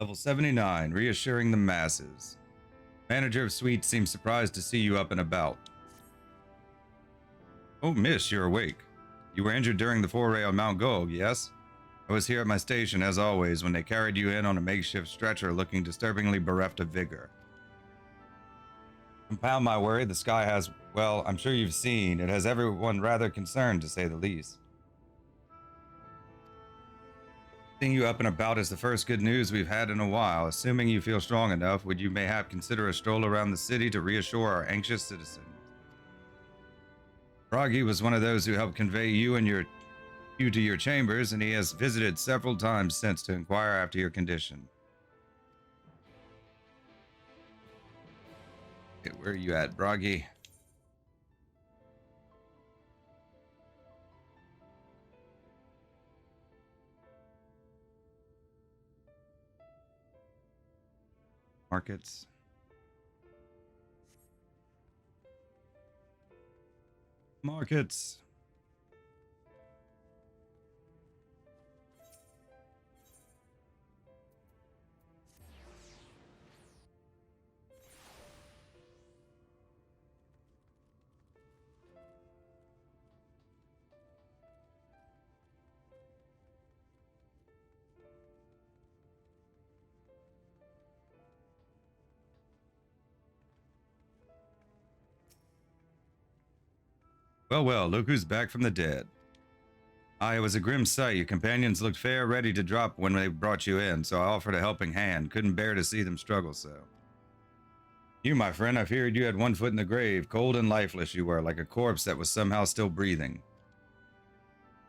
Level 79, reassuring the masses. Manager of Suite seems surprised to see you up and about. Oh, miss, you're awake. You were injured during the foray on Mount Gold, yes? I was here at my station, as always, when they carried you in on a makeshift stretcher looking disturbingly bereft of vigor. Compound my worry, the sky has, well, I'm sure you've seen, it has everyone rather concerned, to say the least. Seeing you up and about is the first good news we've had in a while. Assuming you feel strong enough, would you mayhap consider a stroll around the city to reassure our anxious citizens? Bragi was one of those who helped convey you to your chambers, and he has visited several times since to inquire after your condition. Okay, where are you at, Bragi? Markets. Markets. Well, well, look who's back from the dead. Aye, it was a grim sight. Your companions looked fair ready to drop when they brought you in, so I offered a helping hand. Couldn't bear to see them struggle so. You, my friend, I feared you had one foot in the grave. Cold and lifeless you were, like a corpse that was somehow still breathing.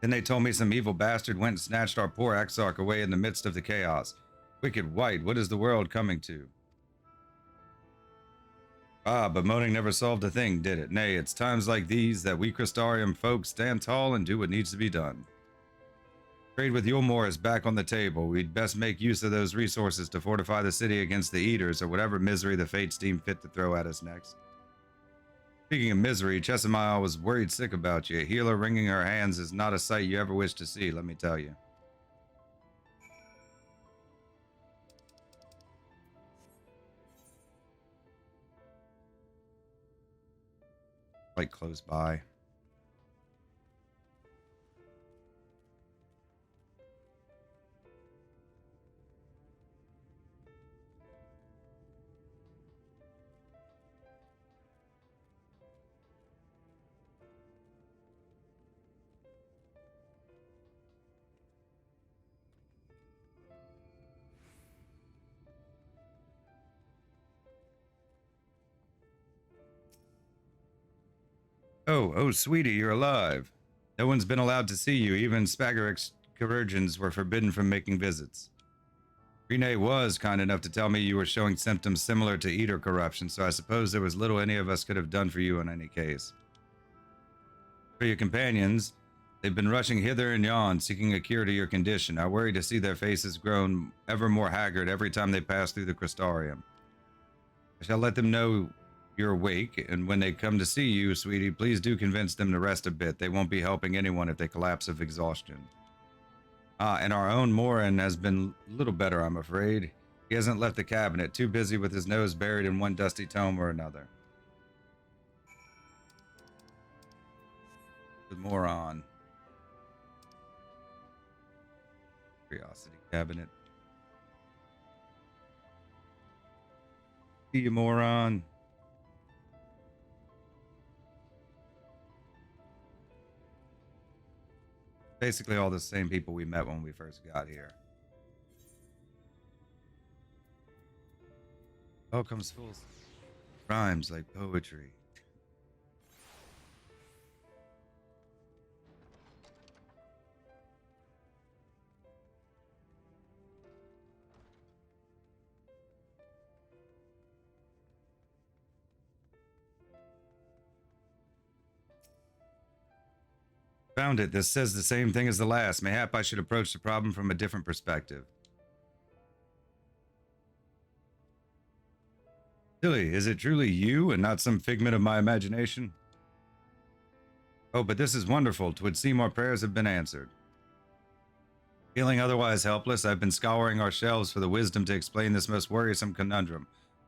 Then they told me some evil bastard went and snatched our poor Exarch away in the midst of the chaos. Wicked white, what is the world coming to? Ah, but moaning never solved a thing, did it? Nay, it's times like these that we Crystarium folk stand tall and do what needs to be done. Trade with Yulmore is back on the table. We'd best make use of those resources to fortify the city against the Eaters or whatever misery the Fates deem fit to throw at us next. Speaking of misery, Chesimile was worried sick about you. A healer wringing her hands is not a sight you ever wish to see, let me tell you. Quite close by. Oh, sweetie, you're alive. No one's been allowed to see you. Even Spagger excursions were forbidden from making visits. Rene was kind enough to tell me you were showing symptoms similar to Eater corruption, so I suppose there was little any of us could have done for you in any case. For your companions, they've been rushing hither and yon, seeking a cure to your condition. I worry to see their faces grown ever more haggard every time they pass through the Crystarium. I shall let them know you're awake, and when they come to see you, sweetie, please do convince them to rest a bit. They won't be helping anyone if they collapse of exhaustion. And our own Morin has been a little better, I'm afraid. He hasn't left the cabinet, too busy with his nose buried in one dusty tome or another. The moron. Curiosity cabinet. See you, moron. Basically all the same people we met when we first got here. All comes full rhymes like poetry. Found it. This says the same thing as the last. Mayhap I should approach the problem from a different perspective. Silly, is it truly you and not some figment of my imagination? Oh, but this is wonderful. 'Twould seem our prayers have been answered. Feeling otherwise helpless, I've been scouring our shelves for the wisdom to explain this most worrisome conundrum.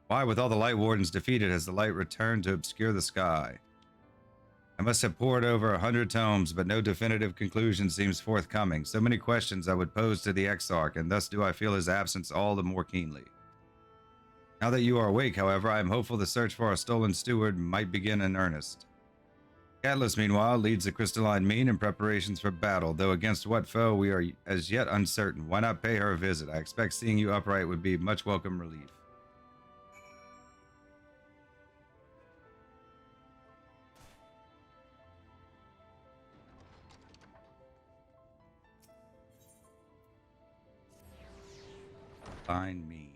Why, with all the Light Wardens defeated, has the light returned to obscure the sky? I must have pored over 100 tomes, but no definitive conclusion seems forthcoming. So many questions I would pose to the Exarch, and thus do I feel his absence all the more keenly. Now that you are awake, however, I am hopeful the search for our stolen steward might begin in earnest. Catalyst, meanwhile, leads the crystalline mean in preparations for battle, though against what foe we are as yet uncertain. Why not pay her a visit? I expect seeing you upright would be much welcome relief. Find me.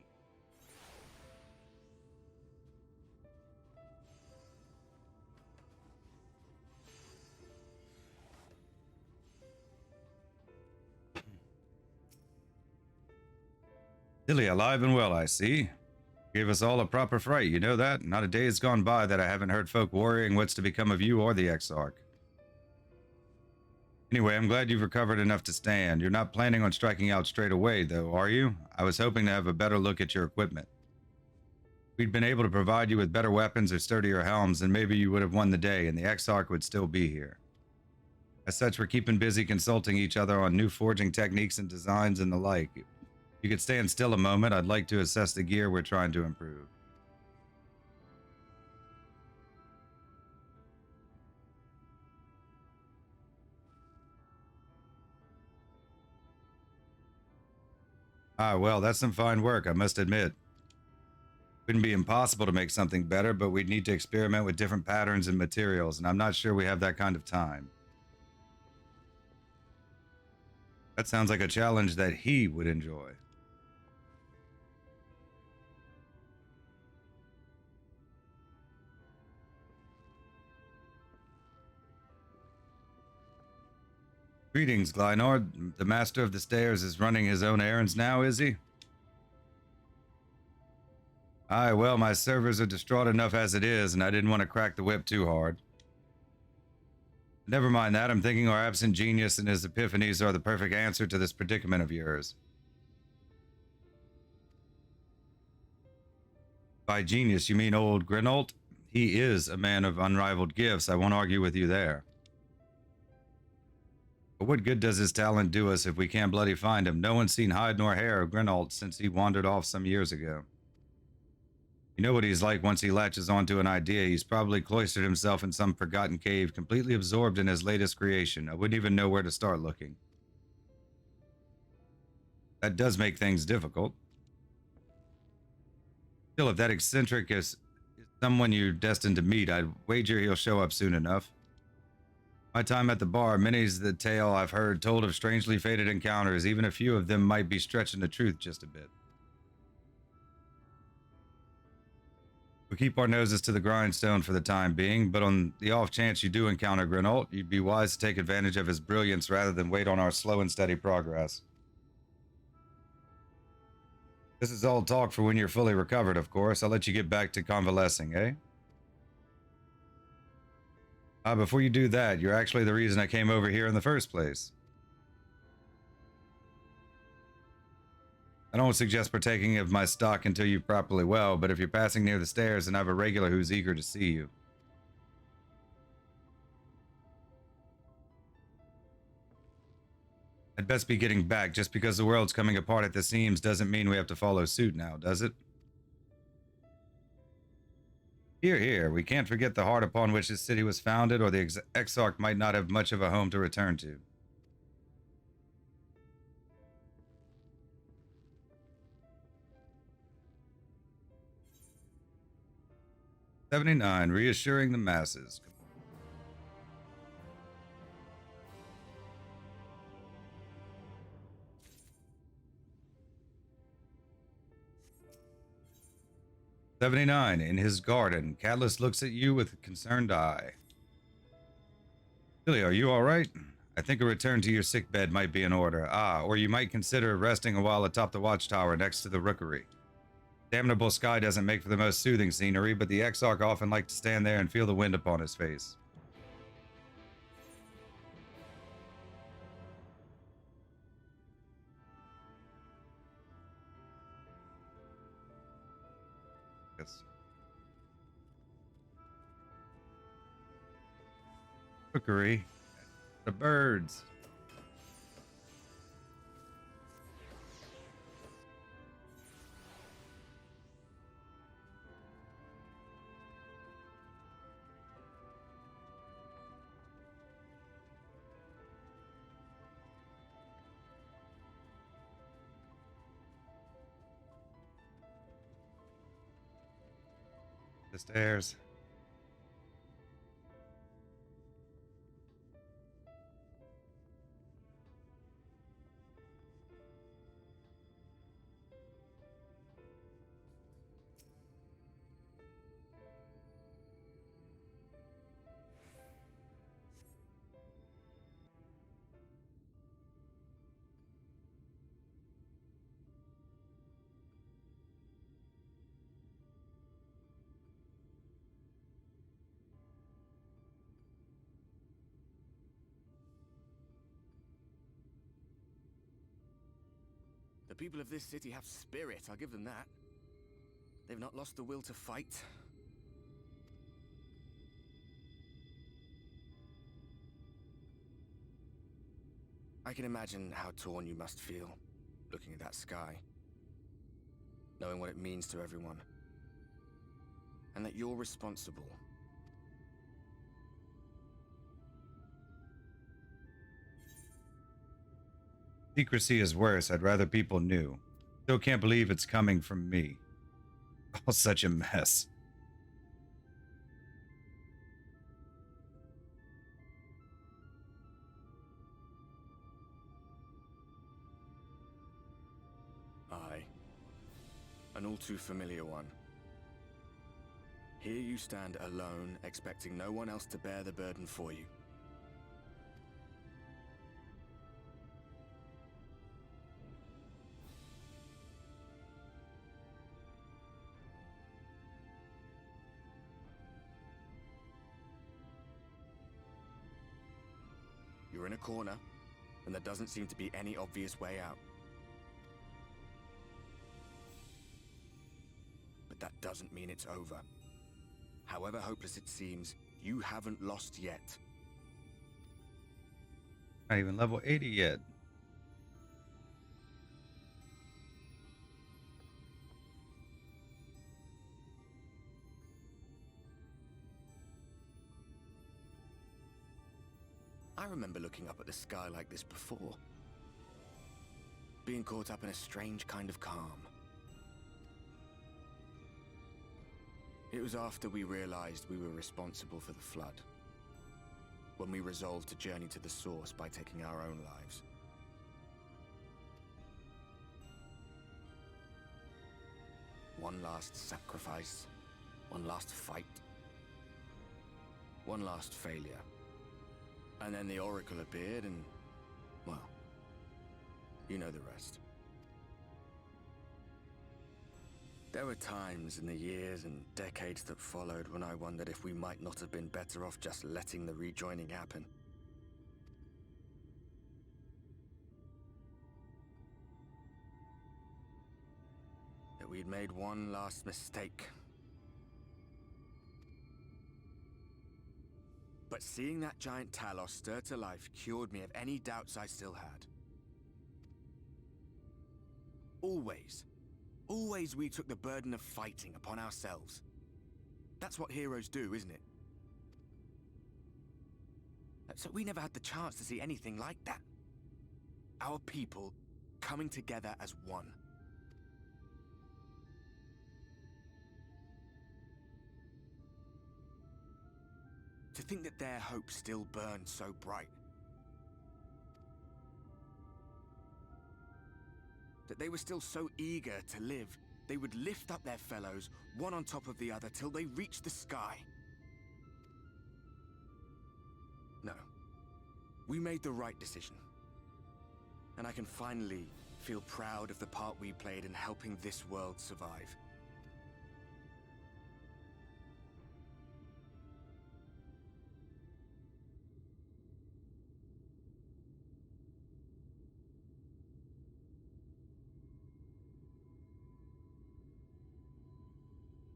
Dilly, alive and well, I see. Gave us all a proper fright, you know that? Not a day has gone by that I haven't heard folk worrying what's to become of you or the Exarch. Anyway, I'm glad you've recovered enough to stand. You're not planning on striking out straight away, though, are you? I was hoping to have a better look at your equipment. If we'd been able to provide you with better weapons or sturdier helms, then maybe you would have won the day, and the Exarch would still be here. As such, we're keeping busy consulting each other on new forging techniques and designs and the like. If you could stand still a moment, I'd like to assess the gear we're trying to improve. Ah, well, that's some fine work, I must admit. Wouldn't be impossible to make something better, but we'd need to experiment with different patterns and materials, and I'm not sure we have that kind of time. That sounds like a challenge that he would enjoy. Greetings, Glynord. The Master of the Stairs is running his own errands now, is he? Aye, well, my servers are distraught enough as it is, and I didn't want to crack the whip too hard. Never mind that, I'm thinking our absent genius and his epiphanies are the perfect answer to this predicament of yours. By genius, you mean old Grinault? He is a man of unrivaled gifts, I won't argue with you there. But what good does his talent do us if we can't bloody find him? No one's seen hide nor hair of Grinault since he wandered off some years ago. You know what he's like once he latches onto an idea. He's probably cloistered himself in some forgotten cave, completely absorbed in his latest creation. I wouldn't even know where to start looking. That does make things difficult. Still, if that eccentric is someone you're destined to meet, I'd wager he'll show up soon enough. My time at the bar, many's the tale I've heard told of strangely fated encounters. Even a few of them might be stretching the truth just a bit. We keep our noses to the grindstone for the time being, but on the off chance you do encounter Grinault, you'd be wise to take advantage of his brilliance rather than wait on our slow and steady progress. This is all talk for when you're fully recovered, of course. I'll let you get back to convalescing, eh? Before you do that, you're actually the reason I came over here in the first place. I don't suggest partaking of my stock until you're properly well, but if you're passing near the stairs, then I have a regular who's eager to see you. I'd best be getting back. Just because the world's coming apart at the seams doesn't mean we have to follow suit now, does it? Here, here, we can't forget the heart upon which this city was founded, or the Exarch might not have much of a home to return to. '79, reassuring the masses. '79, in his garden, Catalyst looks at you with a concerned eye. Billy, are you all right? I think a return to your sickbed might be in order. Or you might consider resting a while atop the watchtower next to the rookery. Damnable sky doesn't make for the most soothing scenery, but the Exarch often liked to stand there and feel the wind upon his face. focus. Cookery. The birds. The stairs. The people of this city have spirit, I'll give them that. They've not lost the will to fight. I can imagine how torn you must feel, looking at that sky, knowing what it means to everyone, and that you're responsible. Secrecy is worse. I'd rather people knew. Still can't believe it's coming from me. Oh, such a mess. Aye. An all too familiar one. Here you stand alone, expecting no one else to bear the burden for you. You're in a corner, and there doesn't seem to be any obvious way out. But that doesn't mean it's over. However hopeless it seems, you haven't lost yet. Not even level 80 yet. I remember looking up at the sky like this before. Being caught up in a strange kind of calm. It was after we realized we were responsible for the flood. When we resolved to journey to the source by taking our own lives. One last sacrifice. One last fight. One last failure. And then the Oracle appeared and, well, you know the rest. There were times in the years and decades that followed when I wondered if we might not have been better off just letting the rejoining happen. That we'd made one last mistake. But seeing that giant Talos stir to life cured me of any doubts I still had. Always we took the burden of fighting upon ourselves. That's what heroes do, isn't it? So we never had the chance to see anything like that. Our people coming together as one. To think that their hope still burned so bright. That they were still so eager to live, they would lift up their fellows, one on top of the other, till they reached the sky. No. We made the right decision. And I can finally feel proud of the part we played in helping this world survive.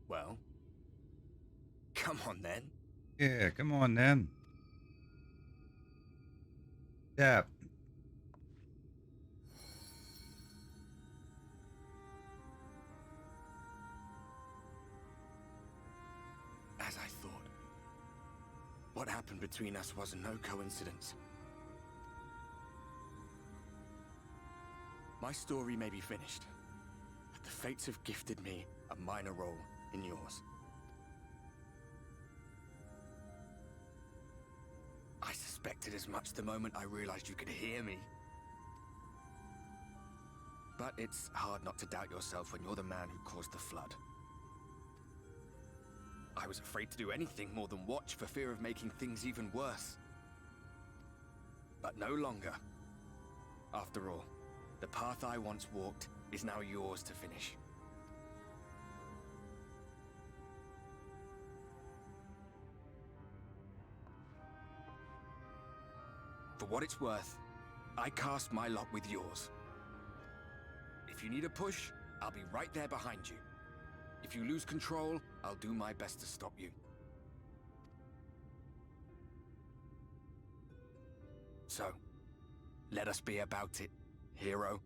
Well, Come on then. Yeah, come on then. Tap. As I thought. What happened between us was no coincidence. My story may be finished, but the fates have gifted me a minor role in yours. I suspected as much the moment I realized you could hear me. But it's hard not to doubt yourself when you're the man who caused the flood. I was afraid to do anything more than watch for fear of making things even worse. But no longer. After all, the path I once walked is now yours to finish. For what it's worth, I cast my lot with yours. If you need a push, I'll be right there behind you. If you lose control, I'll do my best to stop you. So, let us be about it, hero.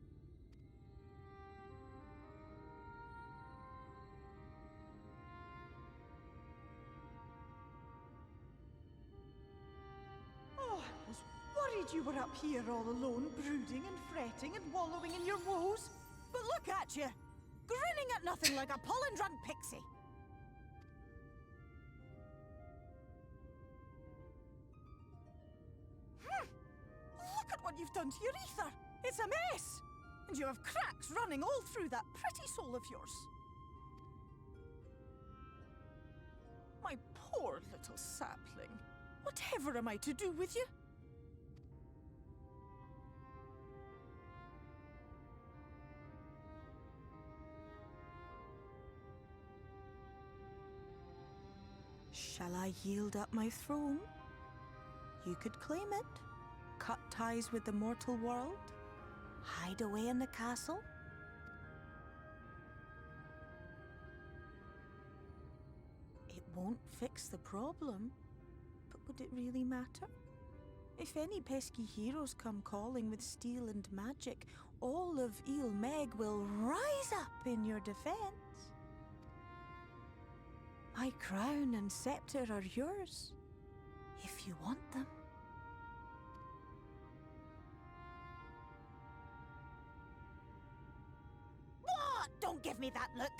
Oh, I was worried you were up here all alone, brooding and fretting and wallowing in your woes. But look at you, grinning at nothing like a pollen-run pixie. Look at what you've done to your ether. It's a mess. And you have cracks running all through that pretty soul of yours. My poor little sapling. Whatever am I to do with you? Shall I yield up my throne? You could claim it, cut ties with the mortal world, hide away in the castle. It won't fix the problem, but would it really matter? If any pesky heroes come calling with steel and magic, all of Il Meg will rise up in your defense. My crown and scepter are yours, if you want them. What? Don't give me that look.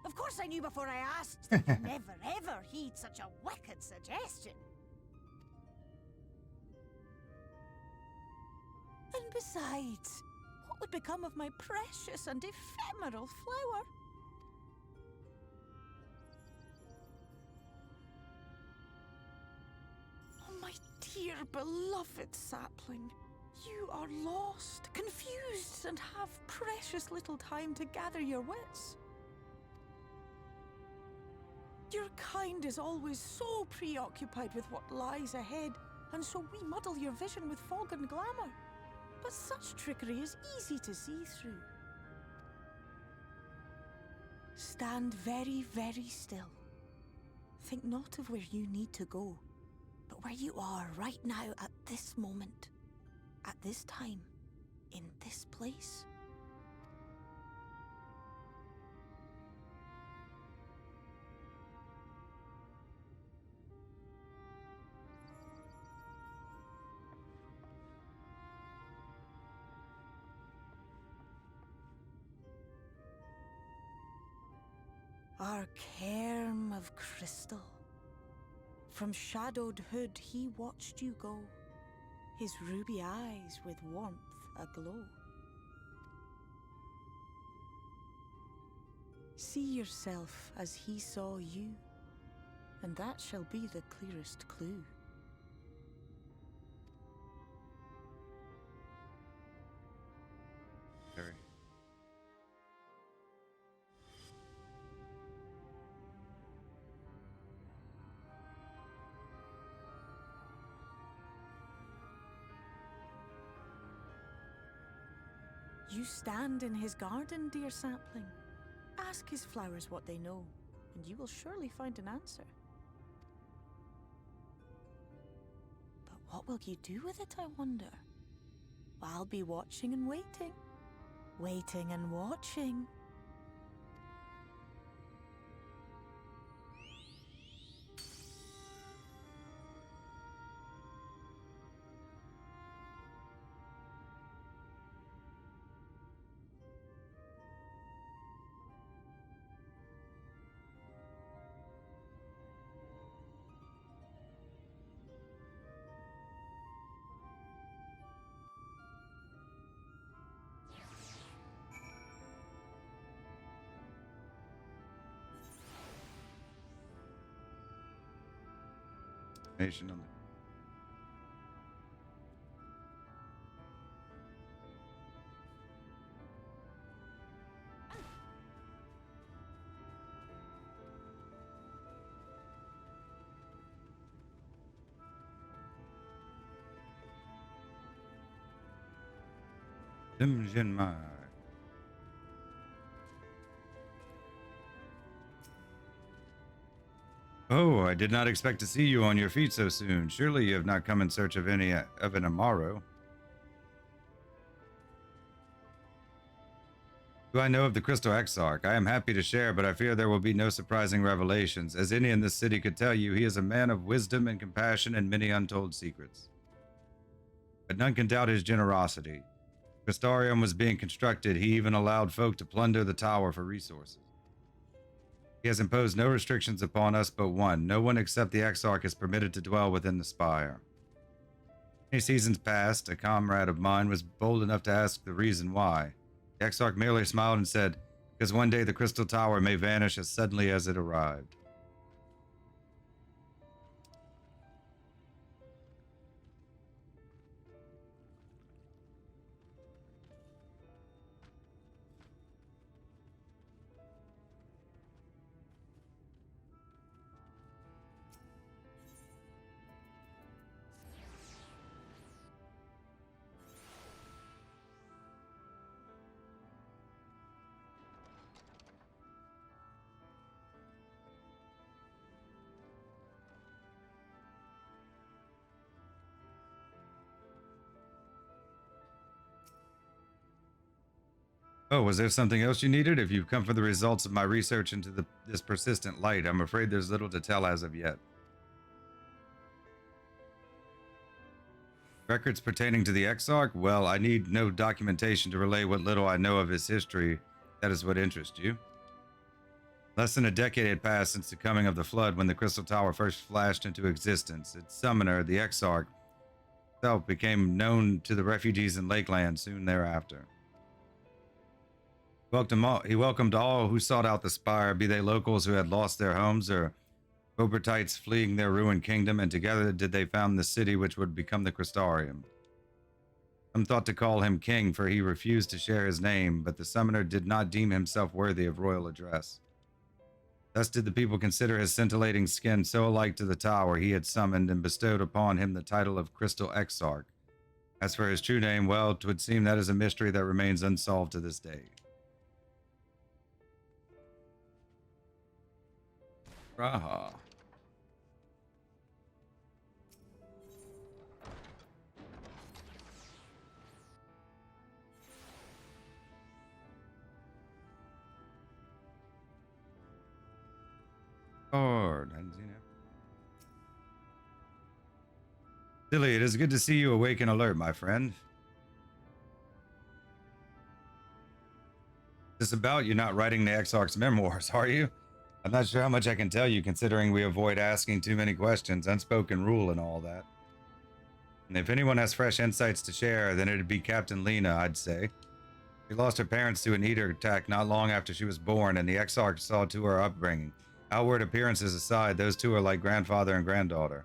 Of course I knew before I asked that you'd never ever heed such a wicked suggestion. And besides, what would become of my precious and ephemeral flower? My dear beloved sapling, you are lost, confused, and have precious little time to gather your wits. Your kind is always so preoccupied with what lies ahead, and so we muddle your vision with fog and glamour. But such trickery is easy to see through. Stand very, very still. Think not of where you need to go, but where you are right now at this moment, at this time, in this place. Our cairn of crystal. From shadowed hood he watched you go, his ruby eyes with warmth aglow. See yourself as he saw you, and that shall be the clearest clue. Very. You stand in his garden, dear sapling. Ask his flowers what they know, and you will surely find an answer. What will you do with it, I wonder? I'll be watching and waiting. Waiting and watching. Nation on the Dimjinmai. Oh, I did not expect to see you on your feet so soon. Surely you have not come in search of any of an Amaro. Do I know of the Crystal Exarch? I am happy to share, but I fear there will be no surprising revelations. As any in this city could tell you, he is a man of wisdom and compassion and many untold secrets. But none can doubt his generosity. Crystarium was being constructed. He even allowed folk to plunder the tower for resources. He has imposed no restrictions upon us but one. No one except the Exarch is permitted to dwell within the spire. Many seasons past, a comrade of mine was bold enough to ask the reason why. The Exarch merely smiled and said, because one day the Crystal Tower may vanish as suddenly as it arrived. Oh, was there something else you needed? If you've come for the results of my research into this persistent light, I'm afraid there's little to tell as of yet. Records pertaining to the Exarch? Well, I need no documentation to relay what little I know of his history. That is what interests you. Less than a decade had passed since the coming of the Flood when the Crystal Tower first flashed into existence. Its summoner, the Exarch, itself became known to the refugees in Lakeland soon thereafter. He welcomed all who sought out the spire, be they locals who had lost their homes or Obertites fleeing their ruined kingdom, and together did they found the city which would become the Crystarium. Some thought to call him king, for he refused to share his name, but the summoner did not deem himself worthy of royal address. Thus did the people consider his scintillating skin so alike to the tower he had summoned, and bestowed upon him the title of Crystal Exarch. As for his true name, well, 'twould seem that is a mystery that remains unsolved to this day. Raha. Lord, Silly, it is good to see you awake and alert, my friend. This about you not writing the Exarch's memoirs, are you? I'm not sure how much I can tell you, considering we avoid asking too many questions, unspoken rule and all that. And if anyone has fresh insights to share, then it'd be Captain Lena, I'd say. She lost her parents to an eater attack not long after she was born, and the Exarch saw to her upbringing. Outward appearances aside, those two are like grandfather and granddaughter.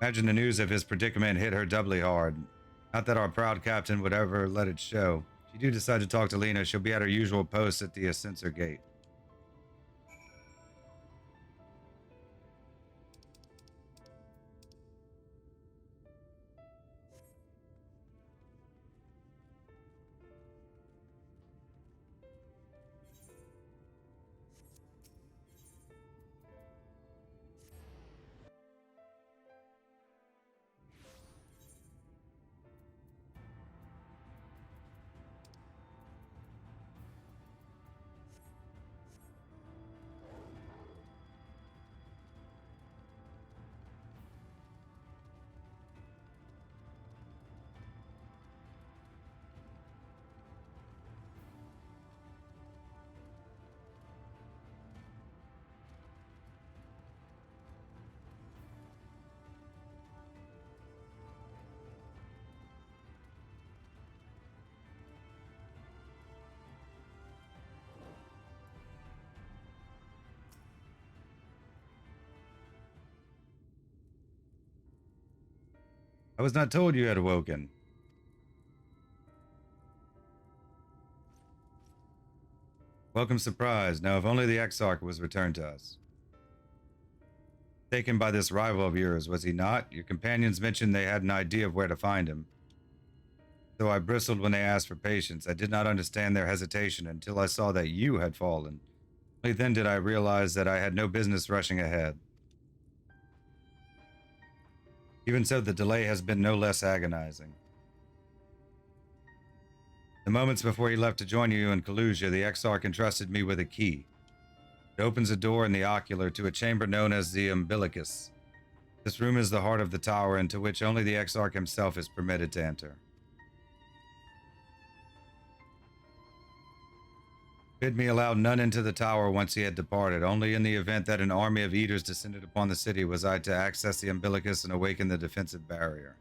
Imagine the news of his predicament hit her doubly hard. Not that our proud captain would ever let it show. If you do decide to talk to Lena, she'll be at her usual post at the Ascensor Gate. I was not told you had awoken. Welcome surprise. Now, if only the Exarch was returned to us. Taken by this rival of yours, was he not? Your companions mentioned they had an idea of where to find him. Though I bristled when they asked for patience, I did not understand their hesitation until I saw that you had fallen. Only then did I realize that I had no business rushing ahead. Even so, the delay has been no less agonizing. The moments before he left to join you in Kalusia, the Exarch entrusted me with a key. It opens a door in the ocular to a chamber known as the Umbilicus. This room is the heart of the tower, into which only the Exarch himself is permitted to enter. Bid me allow none into the tower once he had departed. Only in the event that an army of eaters descended upon the city was I to access the Umbilicus and awaken the defensive barrier.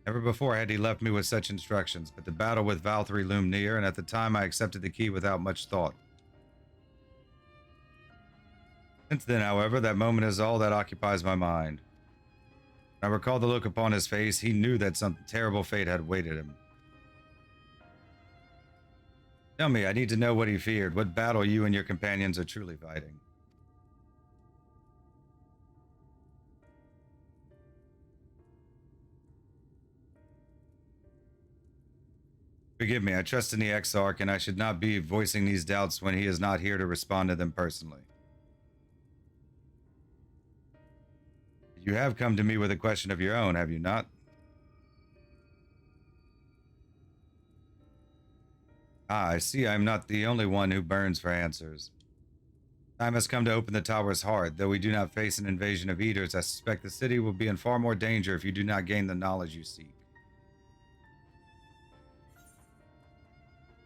Never before had he left me with such instructions, but the battle with Valkyrie loomed near, and at the time I accepted the key without much thought. Since then, however, that moment is all that occupies my mind. When I recall the look upon his face, he knew that some terrible fate had awaited him. Tell me, I need to know what he feared, what battle you and your companions are truly fighting. Forgive me, I trust in the Exarch, and I should not be voicing these doubts when he is not here to respond to them personally. You have come to me with a question of your own, have you not? Ah, I see I am not the only one who burns for answers. Time has come to open the tower's heart. Though we do not face an invasion of eaters, I suspect the city will be in far more danger if you do not gain the knowledge you seek.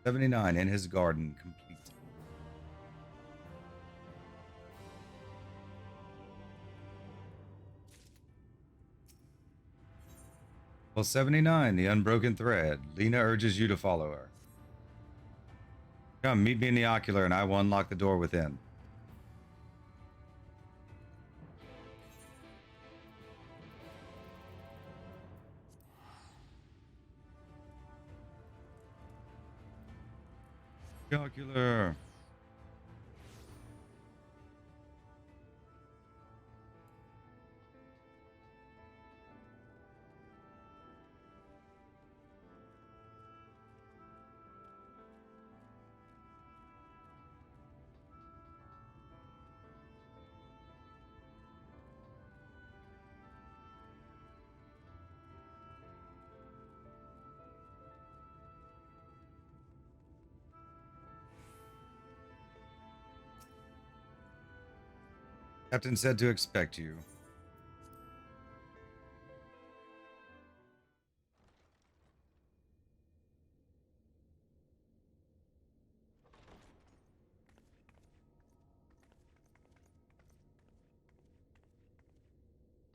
79 in his garden, complete. Well, 79, the unbroken thread. Lena urges you to follow her. Come, meet me in the ocular, and I will unlock the door within. Ocular. Captain said to expect you.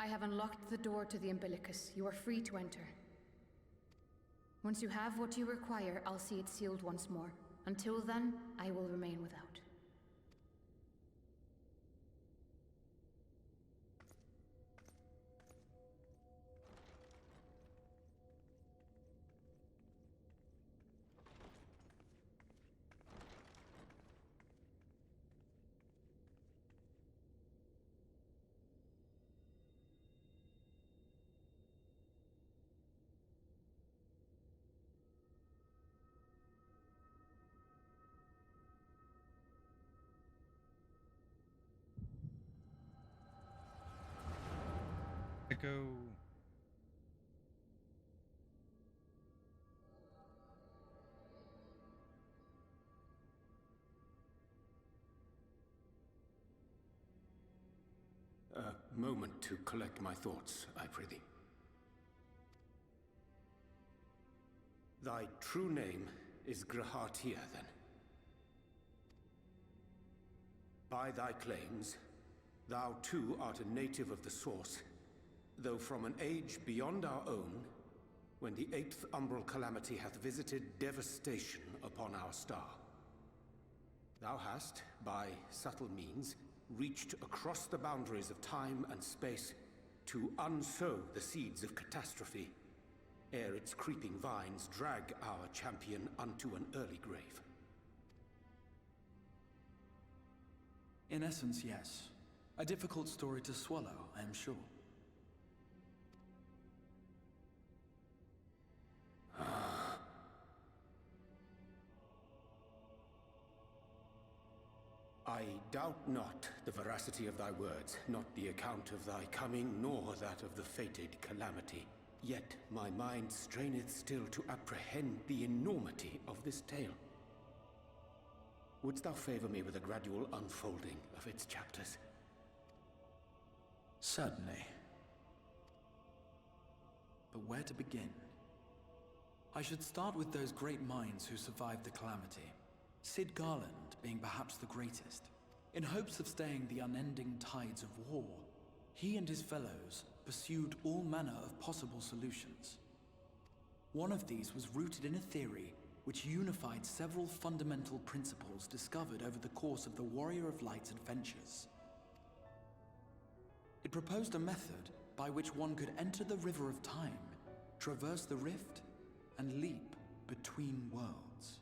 I have unlocked the door to the Umbilicus. You are free to enter. Once you have what you require, I'll see it sealed once more. Until then, I will remain without. Echo. A moment to collect my thoughts, I prithee. Thy true name is Grahatia, then? By thy claims, thou too art a native of the Source, though from an age beyond our own, when the 8th umbral calamity hath visited devastation upon our star. Thou hast, by subtle means, reached across the boundaries of time and space to unsow the seeds of catastrophe, ere its creeping vines drag our champion unto an early grave. In essence, yes. A difficult story to swallow, I am sure. I doubt not the veracity of thy words, not the account of thy coming, nor that of the fated calamity. Yet my mind straineth still to apprehend the enormity of this tale. Wouldst thou favor me with a gradual unfolding of its chapters? Certainly. But where to begin? I should start with those great minds who survived the calamity. Sid Garland being perhaps the greatest. In hopes of staying the unending tides of war, he and his fellows pursued all manner of possible solutions. One of these was rooted in a theory which unified several fundamental principles discovered over the course of the Warrior of Light's adventures. It proposed a method by which one could enter the River of Time, traverse the rift, and leap between worlds.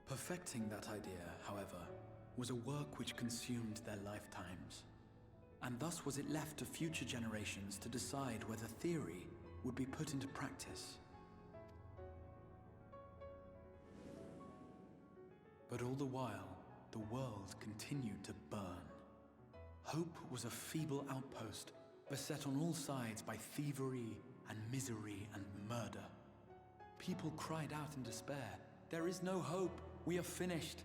Perfecting that idea, however, was a work which consumed their lifetimes, and thus was it left to future generations to decide whether theory would be put into practice. But all the while, the world continued to burn. Hope was a feeble outpost, beset on all sides by thievery and misery and murder. People cried out in despair, "There is no hope! We are finished!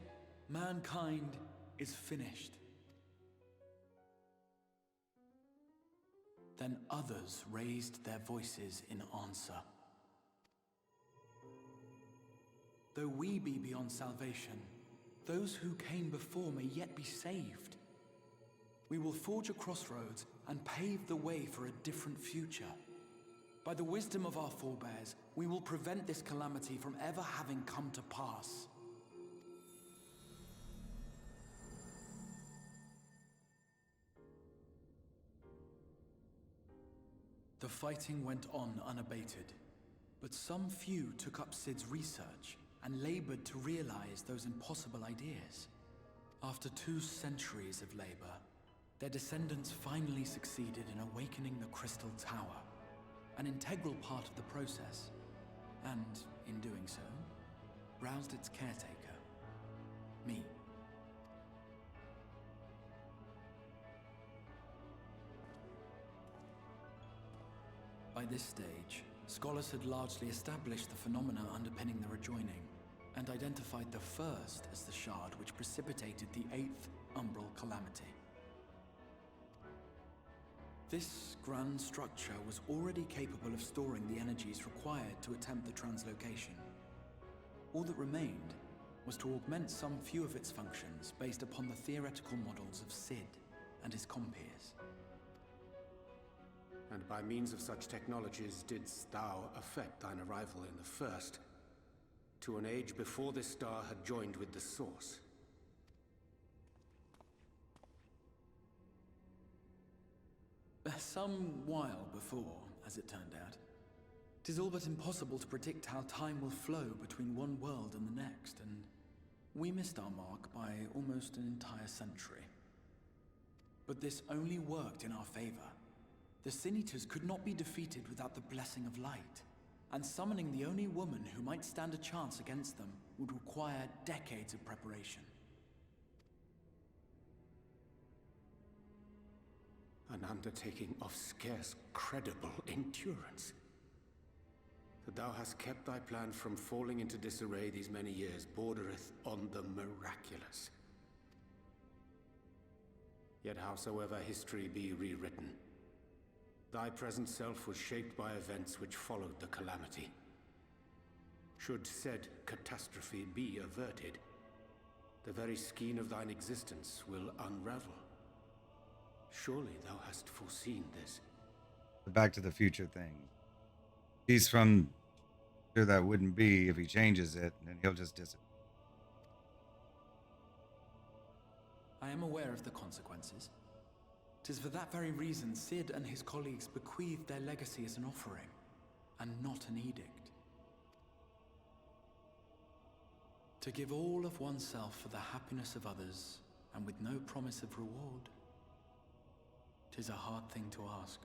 Mankind is finished!" Then others raised their voices in answer. Though we be beyond salvation, those who came before may yet be saved. We will forge a crossroads and pave the way for a different future. By the wisdom of our forebears, we will prevent this calamity from ever having come to pass. The fighting went on unabated, but some few took up Sid's research and labored to realize those impossible ideas. After 2 centuries of labor, their descendants finally succeeded in awakening the Crystal Tower, an integral part of the process, and, in doing so, roused its caretaker, me. By this stage, scholars had largely established the phenomena underpinning the rejoining, and identified the first as the shard which precipitated the 8th Umbral Calamity. This grand structure was already capable of storing the energies required to attempt the translocation. All that remained was to augment some few of its functions based upon the theoretical models of Sid and his compeers. And by means of such technologies didst thou effect thine arrival in the first, to an age before this star had joined with the Source. Some while before, as it turned out. 'Tis all but impossible to predict how time will flow between one world and the next, and we missed our mark by almost an entire century. But this only worked in our favor. The Sin Eaters could not be defeated without the blessing of light, and summoning the only woman who might stand a chance against them would require decades of preparation. An undertaking of scarce credible endurance. That thou hast kept thy plan from falling into disarray these many years bordereth on the miraculous. Yet howsoever history be rewritten, thy present self was shaped by events which followed the calamity. Should said catastrophe be averted, the very skein of thine existence will unravel. Surely thou hast foreseen this. The Back to the Future thing. He's from sure that wouldn't be if he changes it, and he'll just disappear. I am aware of the consequences. 'Tis for that very reason Cid and his colleagues bequeathed their legacy as an offering, and not an edict. To give all of oneself for the happiness of others, and with no promise of reward. 'Tis a hard thing to ask.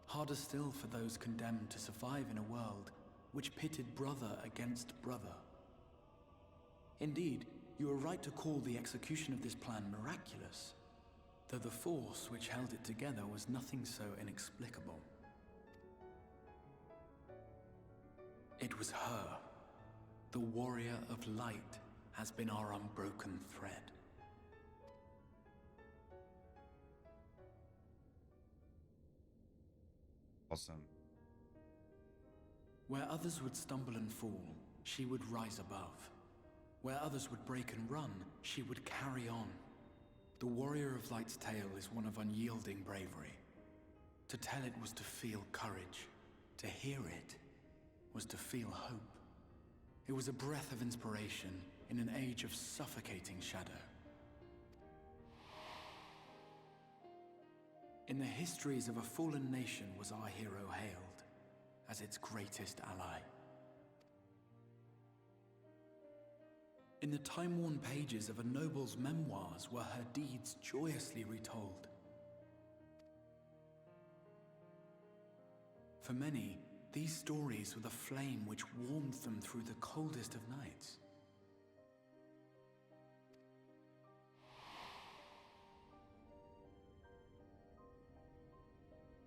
Harder still for those condemned to survive in a world which pitted brother against brother. Indeed, you are right to call the execution of this plan miraculous, though the force which held it together was nothing so inexplicable. It was her. The warrior of light has been our unbroken thread. Awesome. Where others would stumble and fall, she would rise above. Where others would break and run, she would carry on. The Warrior of Light's tale is one of unyielding bravery. To tell it was to feel courage. To hear it was to feel hope. It was a breath of inspiration in an age of suffocating shadow. In the histories of a fallen nation was our hero hailed as its greatest ally. In the time-worn pages of a noble's memoirs were her deeds joyously retold. For many, these stories were the flame which warmed them through the coldest of nights.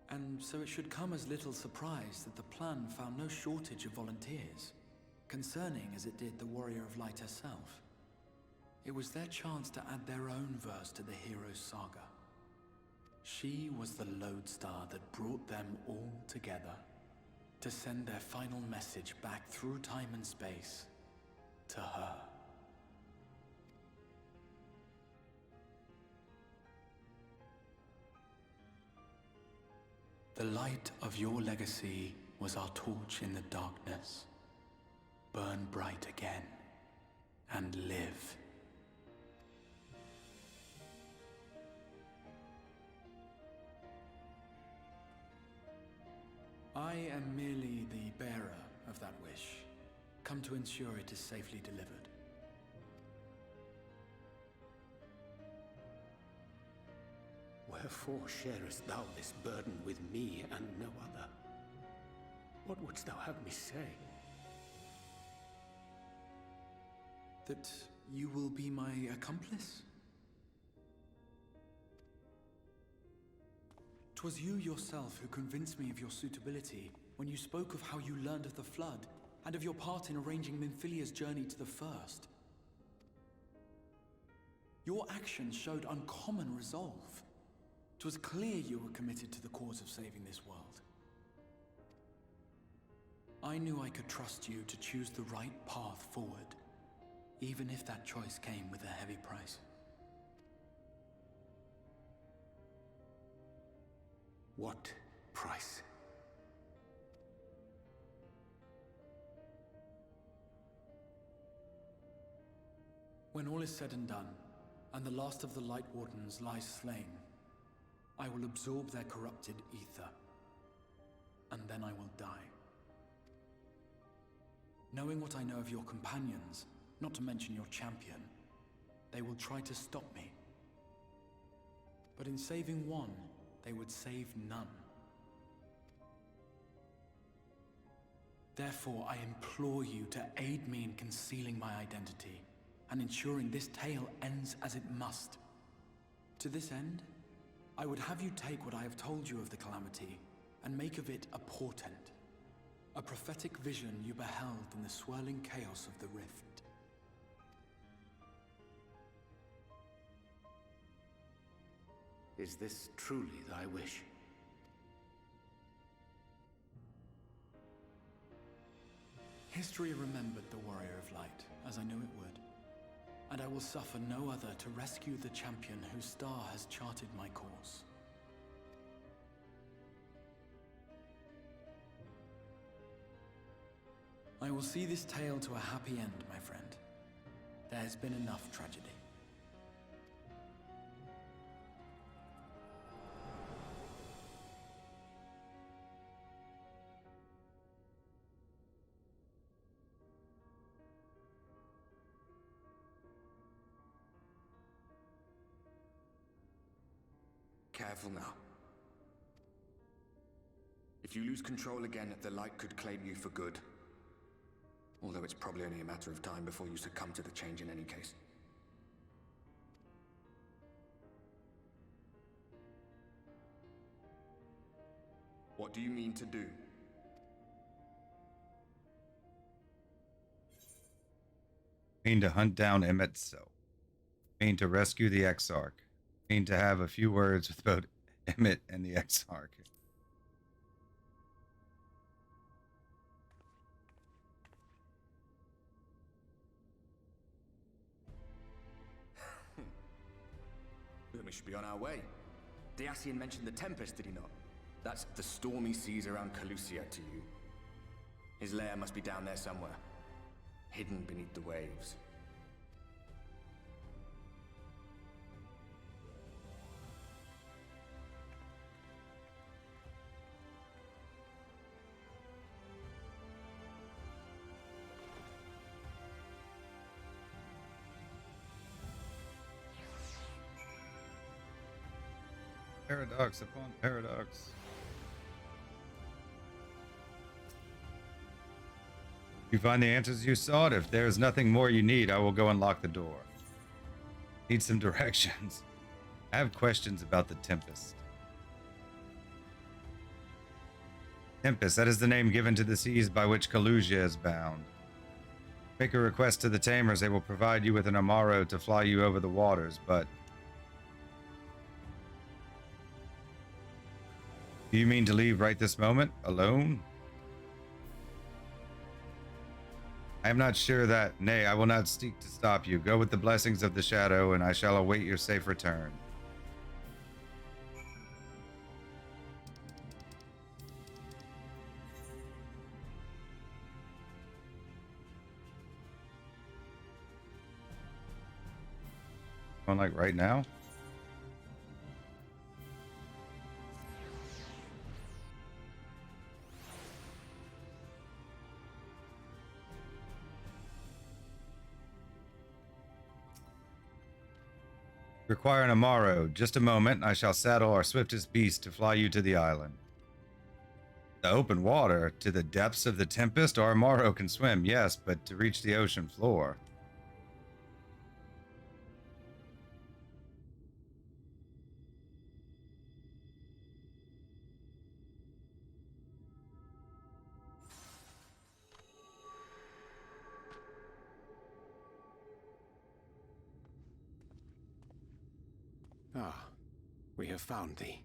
And so it should come as little surprise that the plan found no shortage of volunteers, concerning as it did the Warrior of Light herself. It was their chance to add their own verse to the hero's saga. She was the lodestar that brought them all together, to send their final message back through time and space to her. The light of your legacy was our torch in the darkness. Burn bright again and live. I am merely the bearer of that wish, come to ensure it is safely delivered. Wherefore sharest thou this burden with me and no other? What wouldst thou have me say? That you will be my accomplice? 'Twas you yourself who convinced me of your suitability when you spoke of how you learned of the Flood and of your part in arranging Minfilia's journey to the First. Your actions showed uncommon resolve. 'Twas clear you were committed to the cause of saving this world. I knew I could trust you to choose the right path forward, even if that choice came with a heavy price. What price? When all is said and done, and the last of the Light Wardens lies slain, I will absorb their corrupted ether, and then I will die. Knowing what I know of your companions, not to mention your champion, they will try to stop me. But in saving one, they would save none. Therefore, I implore you to aid me in concealing my identity, and ensuring this tale ends as it must. To this end, I would have you take what I have told you of the Calamity, and make of it a portent. A prophetic vision you beheld in the swirling chaos of the Rift. Is this truly thy wish? History remembered the Warrior of Light, as I knew it would. And I will suffer no other to rescue the champion whose star has charted my course. I will see this tale to a happy end, my friend. There has been enough tragedy. careful now. If you lose control again, the light could claim you for good. Although it's probably only a matter of time before you succumb to the change in any case. What do you mean to do? Mean to hunt down MSQ. Mean to rescue the Exarch. Mean to have a few words with both Emmett and the Exarch. Then we should be on our way. Dacian mentioned the Tempest, did he not? That's the stormy seas around Calusia to you. His lair must be down there somewhere, hidden beneath the waves. Paradox upon paradox. You find the answers you sought. If there is nothing more you need, I will go and lock the door. Need some directions. I have questions about the Tempest. Tempest, that is the name given to the seas by which Calusia is bound. Make a request to the Tamers. They will provide you with an Amaro to fly you over the waters, but... Do you mean to leave right this moment, alone? I am not sure that. Nay, I will not seek to stop you. Go with the blessings of the Shadow, and I shall await your safe return. Going like right now? Require an Amaro. Just a moment, I shall saddle our swiftest beast to fly you to the island. The open water? To the depths of the Tempest? Our Amaro can swim, yes, but to reach the ocean floor. Ah, we have found thee.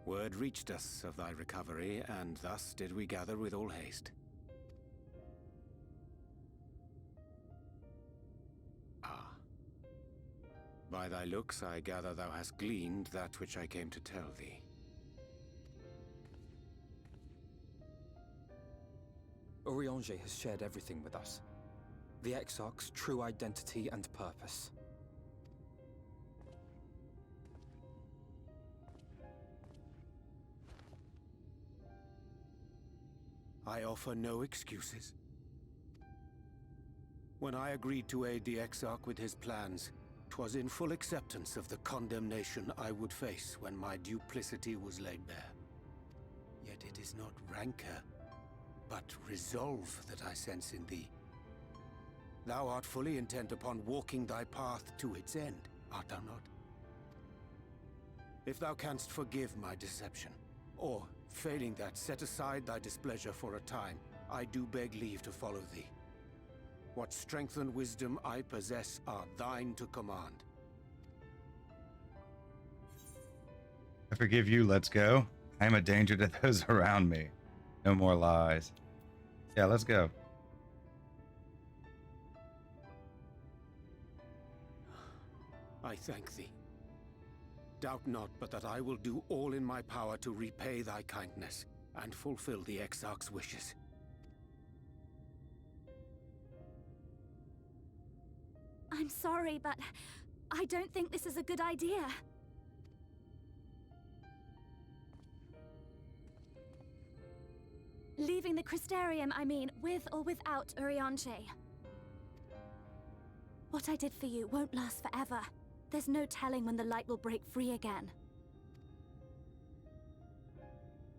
Word reached us of thy recovery, and thus did we gather with all haste. Ah. By thy looks, I gather thou hast gleaned that which I came to tell thee. Urianger has shared everything with us. The Exarch's true identity and purpose. I offer no excuses. When I agreed to aid the Exarch with his plans, 'twas in full acceptance of the condemnation I would face when my duplicity was laid bare. Yet it is not rancor, but resolve that I sense in thee. Thou art fully intent upon walking thy path to its end, art thou not? If thou canst forgive my deception, or, failing that, set aside thy displeasure for a time, I do beg leave to follow thee. What strength and wisdom I possess are thine to command. I forgive you, let's go. I am a danger to those around me. No more lies. Yeah, let's go. I thank thee. Doubt not but that I will do all in my power to repay thy kindness and fulfill the Exarch's wishes. I'm sorry, but I don't think this is a good idea. Leaving the Crystarium, I mean, with or without Urianger. What I did for you won't last forever. There's no telling when the light will break free again.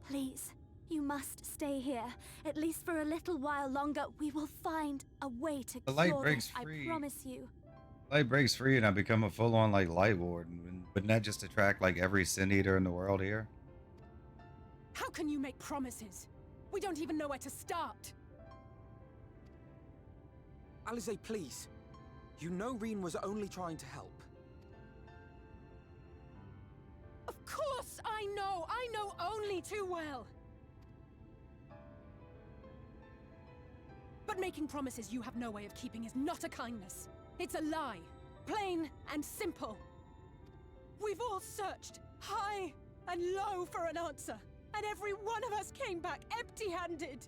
Please, you must stay here. At least for a little while longer. We will find a way to The light cure breaks this, free. I promise you. Light breaks free and I become a full-on like light warden. Wouldn't that just attract like every sin eater in the world here? How can you make promises? We don't even know where to start. Alize, please. You know Reen was only trying to help. Of course I know! I know only too well! But making promises you have no way of keeping is not a kindness. It's a lie. Plain and simple. We've all searched high and low for an answer, and every one of us came back empty-handed.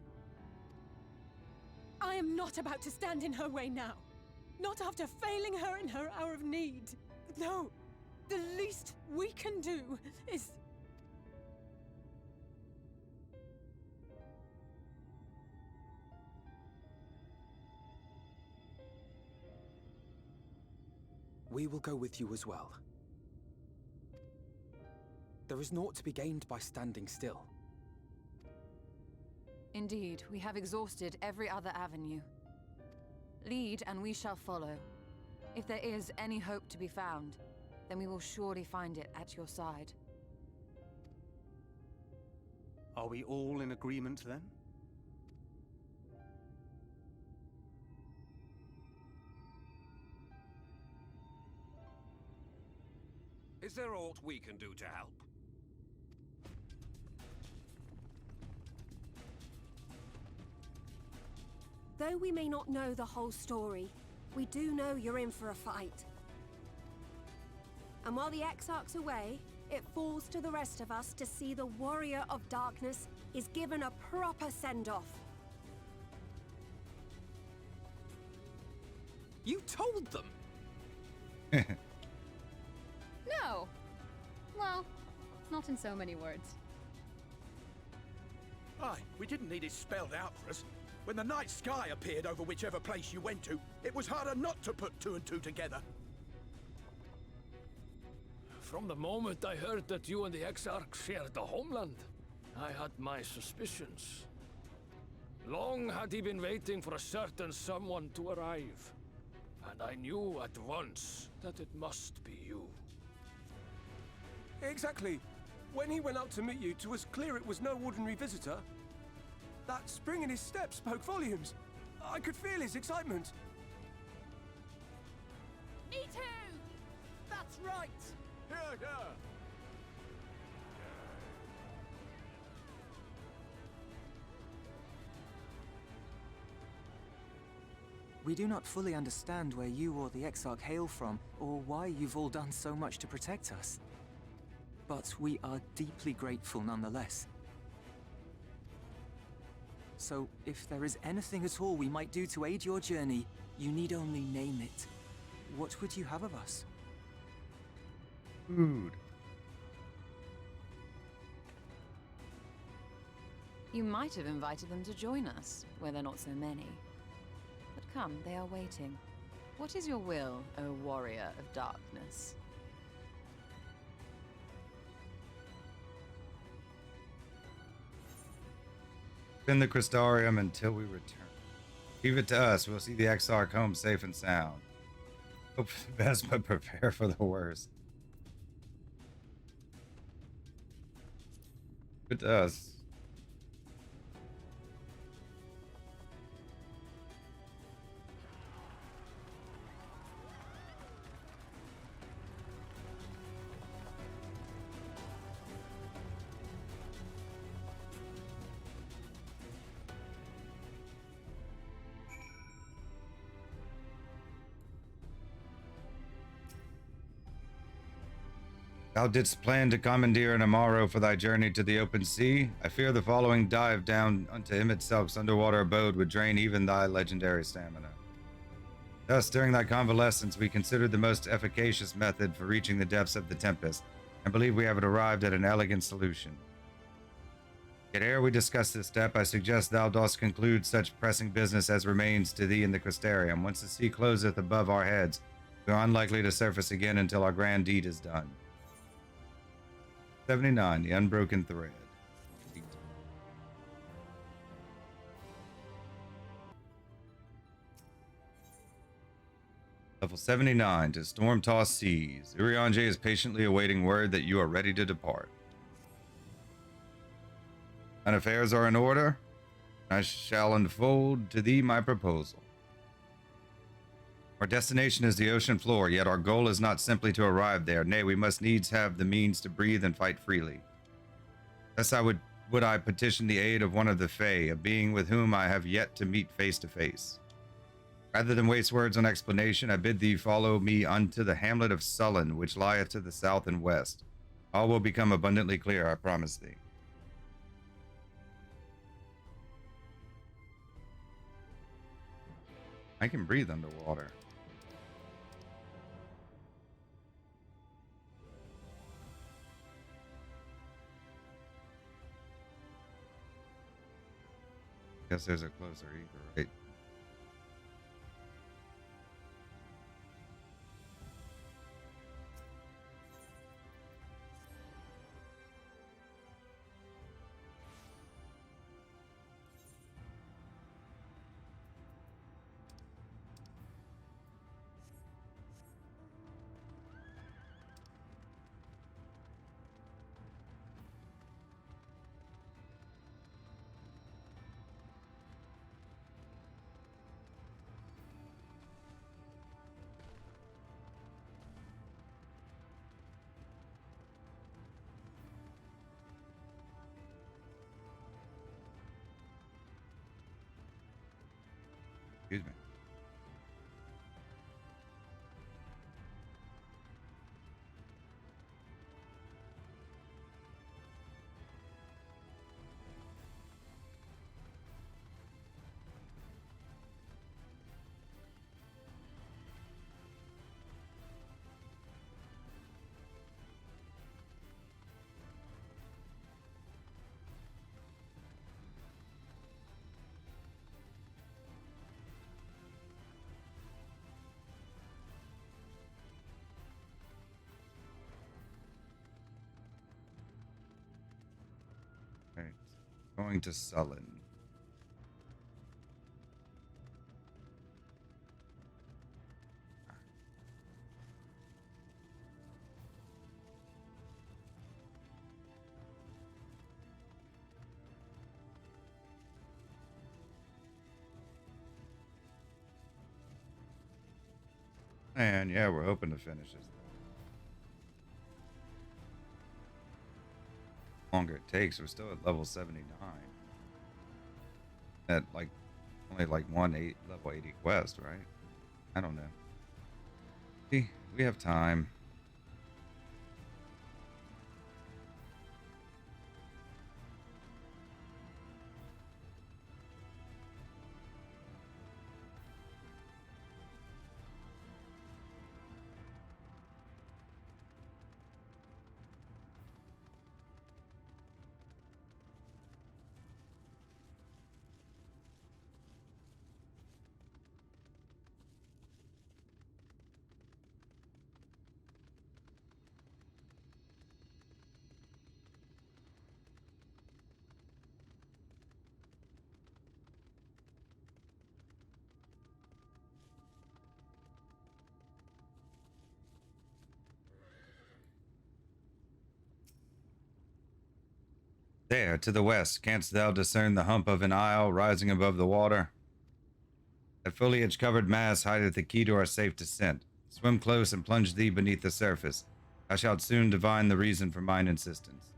I am not about to stand in her way now. Not after failing her in her hour of need. No, the least we can do is... We will go with you as well. There is naught to be gained by standing still. Indeed, we have exhausted every other avenue. Lead, and we shall follow. If there is any hope to be found, then we will surely find it at your side. Are we all in agreement then? Is there aught we can do to help? Though we may not know the whole story, we do know you're in for a fight. And while the Exarch's away, it falls to the rest of us to see the Warrior of Darkness is given a proper send-off. You told them! No! Well, not in so many words. Aye, we didn't need it spelled out for us. When the night sky appeared over whichever place you went to, it was harder not to put two and two together. From the moment I heard that you and the Exarch shared the homeland, I had my suspicions. Long had he been waiting for a certain someone to arrive, and I knew at once that it must be you. Exactly. When he went up to meet you, 'twas clear it was no ordinary visitor. That spring in his step spoke volumes. I could feel his excitement. Me too! That's right! Here, here! We do not fully understand where you or the Exarch hail from, or why you've all done so much to protect us. But we are deeply grateful nonetheless. So, if there is anything at all we might do to aid your journey, you need only name it. What would you have of us? Food. You might have invited them to join us, where there are not so many. But come, they are waiting. What is your will, O Warrior of Darkness? In the Crystarium until we return. Leave it to us. We'll see the Exarch home safe and sound. Hope for the best, but prepare for the worst. Leave it to us. Thou didst plan to commandeer an Amaro for thy journey to the open sea. I fear the following dive down unto him itself's underwater abode would drain even thy legendary stamina. Thus, during thy convalescence, we considered the most efficacious method for reaching the depths of the Tempest, and believe we have arrived at an elegant solution. Yet ere we discuss this step, I suggest thou dost conclude such pressing business as remains to thee in the Crystarium. Once the sea closeth above our heads, we are unlikely to surface again until our grand deed is done. 79, the unbroken thread. Level 79, to storm-tossed seas. Urianger is patiently awaiting word that you are ready to depart. And affairs are in order. I shall unfold to thee my proposal. Our destination is the ocean floor, yet our goal is not simply to arrive there. Nay, we must needs have the means to breathe and fight freely. Thus would I petition the aid of one of the Fae, a being with whom I have yet to meet face to face. Rather than waste words on explanation, I bid thee follow me unto the hamlet of Sullen, which lieth to the south and west. All will become abundantly clear, I promise thee. I can breathe underwater. Guess there's a closer ether, right? Excuse me. Right. Going to Sullen. And yeah, we're hoping to finish this. Longer it takes, we're still at level 79. At like only like level 80 quest, right? I don't know. See, we have time. There, to the west, canst thou discern the hump of an isle rising above the water? That foliage-covered mass hideth the key to our safe descent. Swim close and plunge thee beneath the surface. Thou shalt soon divine the reason for mine insistence.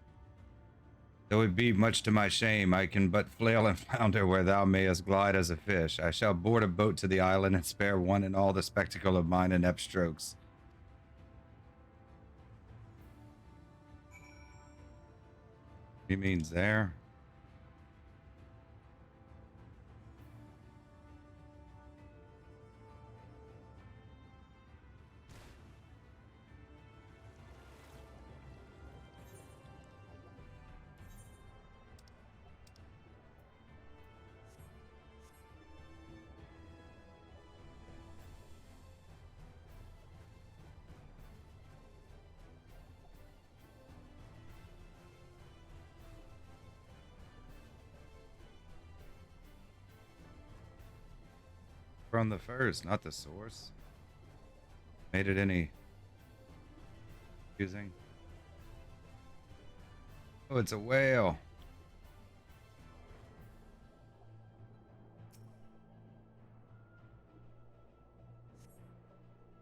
Though it be much to my shame, I can but flail and flounder where thou mayest glide as a fish. I shall board a boat to the island and spare one and all the spectacle of mine inept strokes. He means there. From the first, not the source. Made it any confusing? Oh, it's a whale.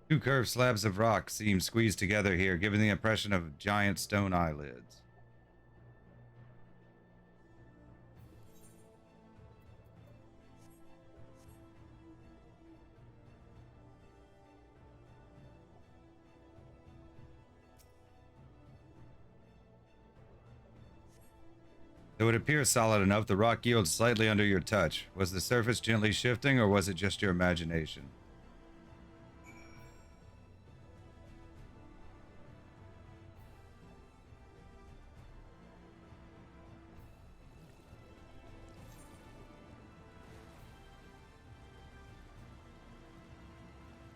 Two curved slabs of rock seem squeezed together here, giving the impression of giant stone eyelids. Though it appears solid enough, the rock yields slightly under your touch. Was the surface gently shifting, or was it just your imagination?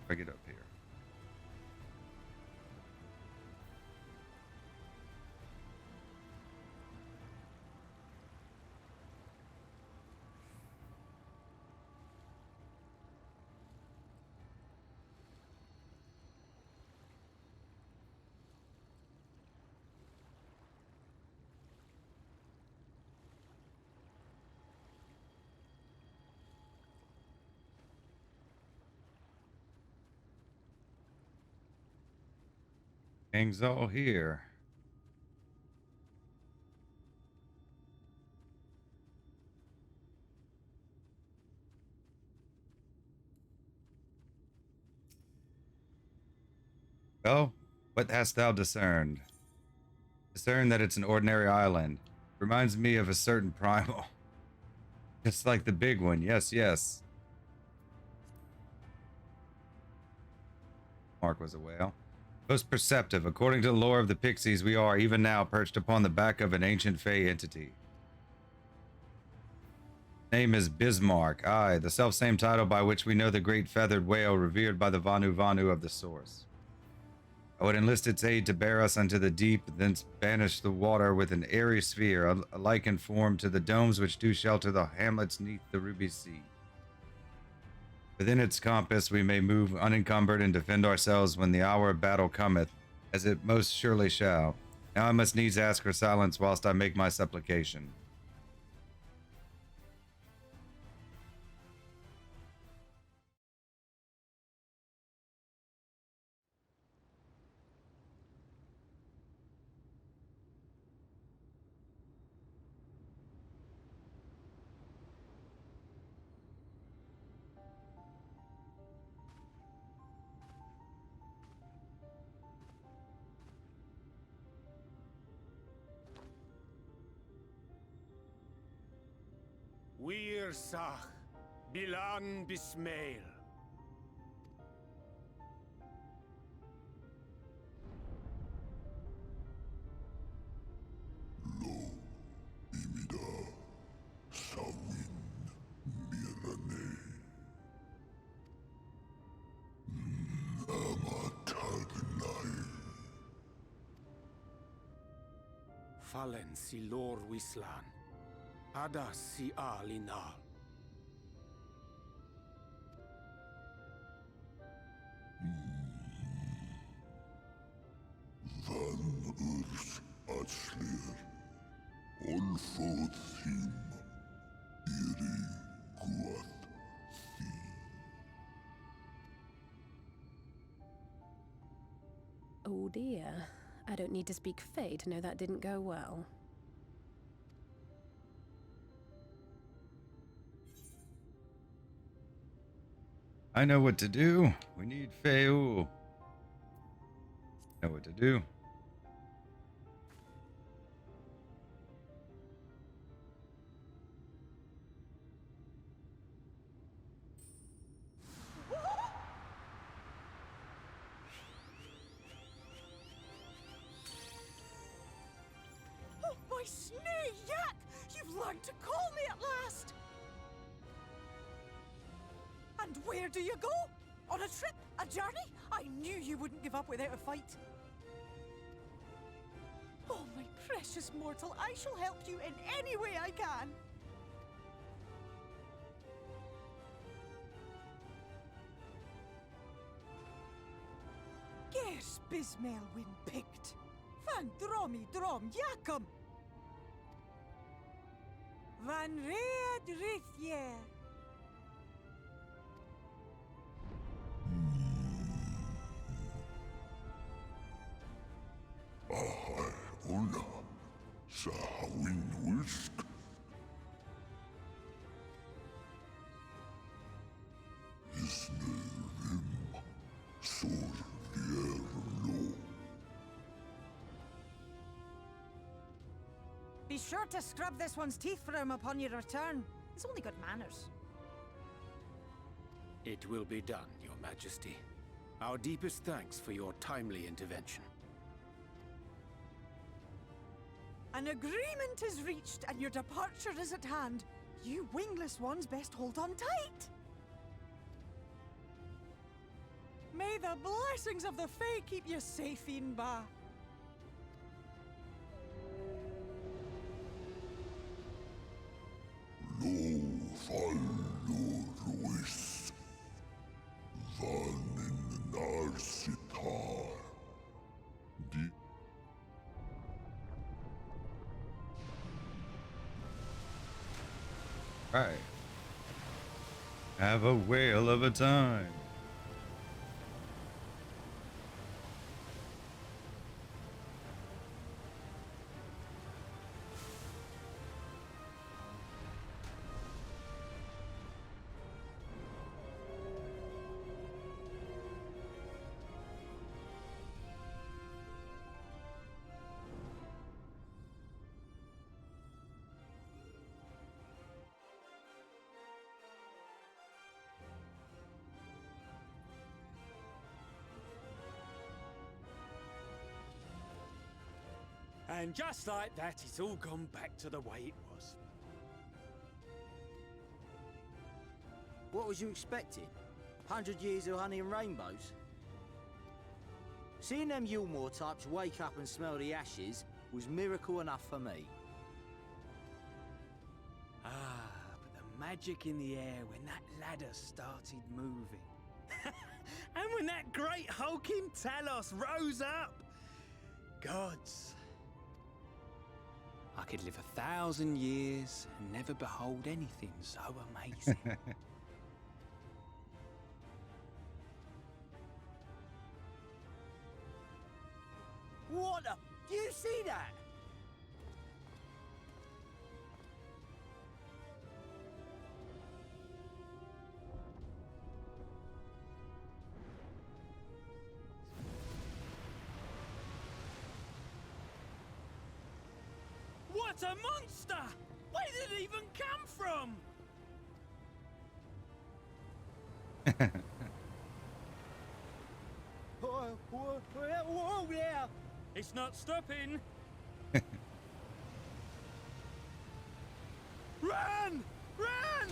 Bring it up here. Gang's all here. Well, what hast thou discerned? Discern that it's an ordinary island. Reminds me of a certain primal. Just like the big one, yes, yes. Mark was a whale. Most perceptive. According to the lore of the Pixies, we are, even now, perched upon the back of an ancient Fey entity. Name is Bismarck, aye, the self-same title by which we know the great feathered whale revered by the Vanu Vanu of the Source. I would enlist its aid to bear us unto the deep, thence banish the water with an airy sphere, alike in form to the domes which do shelter the hamlets neath the ruby sea. Within its compass we may move unencumbered and defend ourselves when the hour of battle cometh, as it most surely shall. Now I must needs ask for silence whilst I make my supplication. Wir Sach, Bilan Bismail. Fallen si lor wislan. Ada si alinal. Van urs atslir. Olfod thim. Iri guath thi. Oh dear. I don't need to speak Fey to know that didn't go well. I know what to do. We need Feu. Know what to do. Oh, my snake yak! You've learned to call me at last! And where do you go? On a trip? A journey? I knew you wouldn't give up without a fight. Oh, my precious mortal, I shall help you in any way I can. Bismail win picked. Van dromi drom Jacob. Van red rithje. Ahai ona, sa hawin wisk. Isne rim, sor dierlo. Be sure to scrub this one's teeth for him upon your return. It's only good manners. It will be done, Your Majesty. Our deepest thanks for your timely intervention. An agreement is reached and your departure is at hand. You wingless ones best hold on tight. May the blessings of the Fae keep you safe, Inba. Lo fallo ruis. Van in narsitar. Di Right. Have a whale of a time. And just like that, it's all gone back to the way it was. What was you expecting? 100 years of honey and rainbows? Seeing them Yulmore types wake up and smell the ashes was miracle enough for me. Ah, but the magic in the air when that ladder started moving. And when that great hulking Talos rose up. Gods. I could live 1,000 years and never behold anything so amazing. What the? Do you see that? What a monster! Where did it even come from? Whoa there! It's not stopping. Run! Run!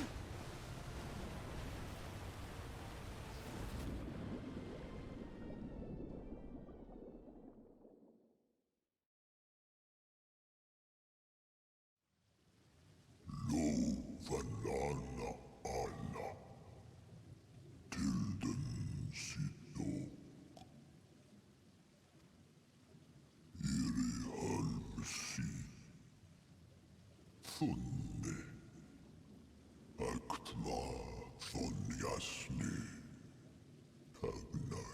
lo vanana alla. Tilden sidok. Iri halmsi. Funne. Aktma von jasni. Tagnai.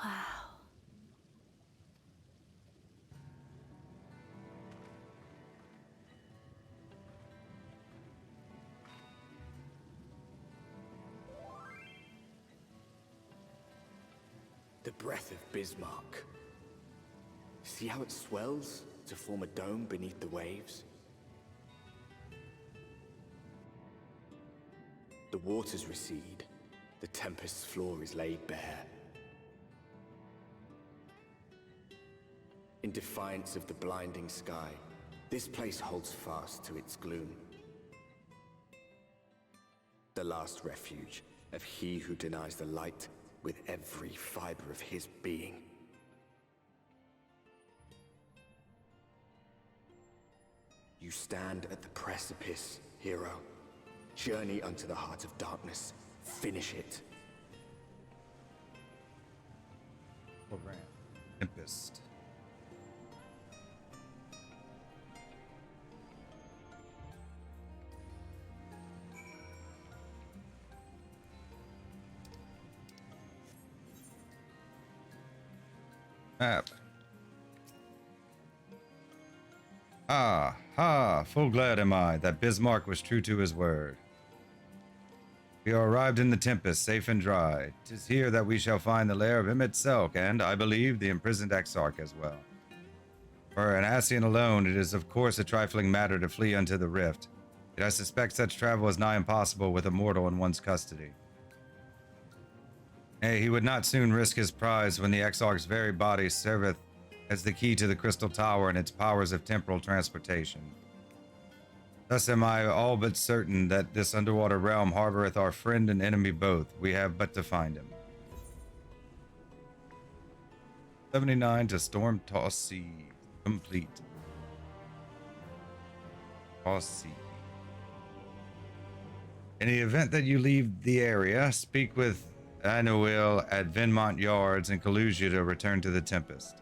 Wow. The breath of Bismarck. See how it swells to form a dome beneath the waves? The waters recede, The Tempest's floor is laid bare. In defiance of the blinding sky, this place holds fast to its gloom. The last refuge of he who denies the light with every fiber of his being. You stand at the precipice, hero. Journey unto the heart of darkness. Finish it. Tempest. Map. Ah, ha, full glad am I that Bismarck was true to his word. We are arrived in the Tempest, safe and dry. 'Tis here that we shall find the lair of Emmett Selk, and, I believe, the imprisoned Exarch as well. For an Ascian alone, it is of course a trifling matter to flee unto the rift, yet I suspect such travel is nigh impossible with a mortal in one's custody. Nay, he would not soon risk his prize when the Exarch's very body serveth as the key to the Crystal Tower and its powers of temporal transportation. Thus am I all but certain that this underwater realm harboreth our friend and enemy both. We have but to find him. 79 to storm-tossed sea. Complete. Tossed sea. In the event that you leave the area, speak with Anuil at Venmont Yards and collude you to return to the Tempest.